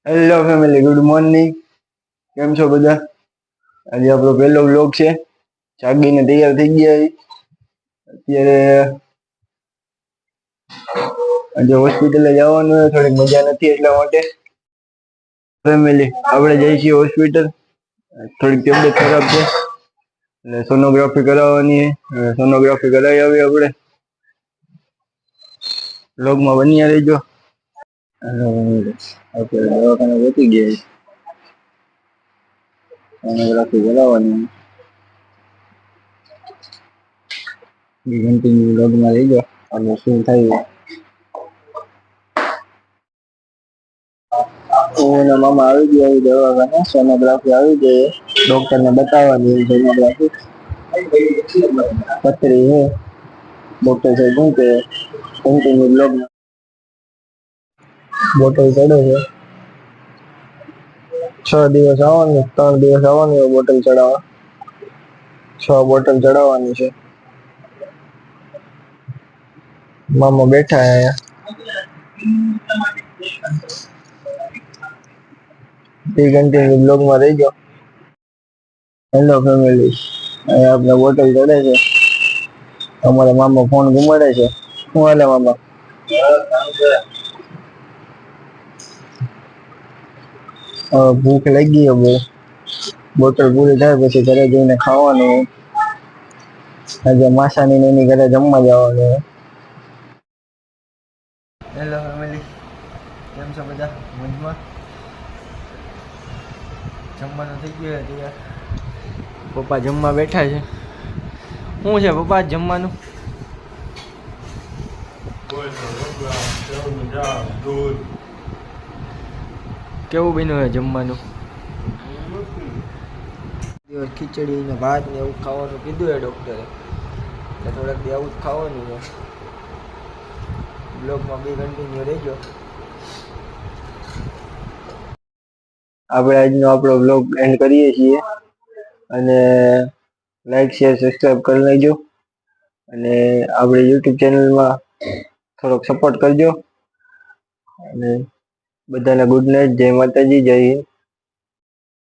Hello family, good morning. કેમ છો બધા? આજે આપણો પહેલો વ્લોગ છે. જાગીને તૈયાર થઈ ગયા. અત્યારે આજે હોસ્પિટલે જવાનું હોય, થોડીક મજા નથી એટલા માટે. ફેમિલી આપણે જઈએ છીએ હોસ્પિટલ. થોડીક તબિયત ખરાબ છે એટલે સોનોગ્રાફી કરાવવાની. સોનોગ્રાફી કરાવી આવી આપણે. વ્લોગમાં બન્યા રહેજો. આપણે દવાખાને પહોંચી ગયા. સોનોગ્રાફી કરાવવાની કન્ટિન્યુ વ્લોગમાં રહેજો અને શું થાય. હું મામા આવી ગયા દવાખાને. સોનોગ્રાફી આવી ગઈ. ડોક્ટરને બતાવવાની સોનોગ્રાફી પથરી છે. ડોક્ટર સાહેબ શું કે કન્ટિન્યુ બ્લોગમાં બોટલ ચડે છે. 6 દિવસ આવવાનું, 3 દિવસ આવવાનું બોટલ ચડાવવા. 6 બોટલ ચડાવવાની છે. મામા બેઠા અહીંયા. કન્ટિન્યુ બ્લોગમાં રહેજો. હેલો ફેમિલી, અહીંયા આપણે બોટલ ચડે છે. અમારા મામા ફોન ઘુમાડે છે. શું હાલે મામા? ભૂખ લાગી છે બહુ. બોટલ પૂરી થાય પછી ઘરે જઈને ખાવાનું. આજે માસાની એની ઘરે જમવા જવાનું. હેલો ફેમિલી, કેમ છો બધા? મજમાં? જમવાનું થઈ ગયું તૈયાર. પપ્પા જમવા બેઠા છે. શું છે પપ્પા જમવાનું? કેવું બન્યું છે જમવાનું? દિવસ ખીચડી ને ભાત ને એવું ખાવાનું કીધું છે ડોક્ટરે. એટલે થોડાક દી આવું જ ખાવાનું છે. બ્લોગમાં બી કન્ટિન્યુ રહેજો. આપણે આજનો આપણો બ્લોગ એન્ડ કરીએ છીએ. અને લાઈક શેર સબસ્ક્રાઈબ કરી લેજો. અને આપણી યુટ્યુબ ચેનલમાં થોડોક સપોર્ટ કરજો. અને બધાને ગુડ નાઇટ. જય માતાજી, જય હિન્દ.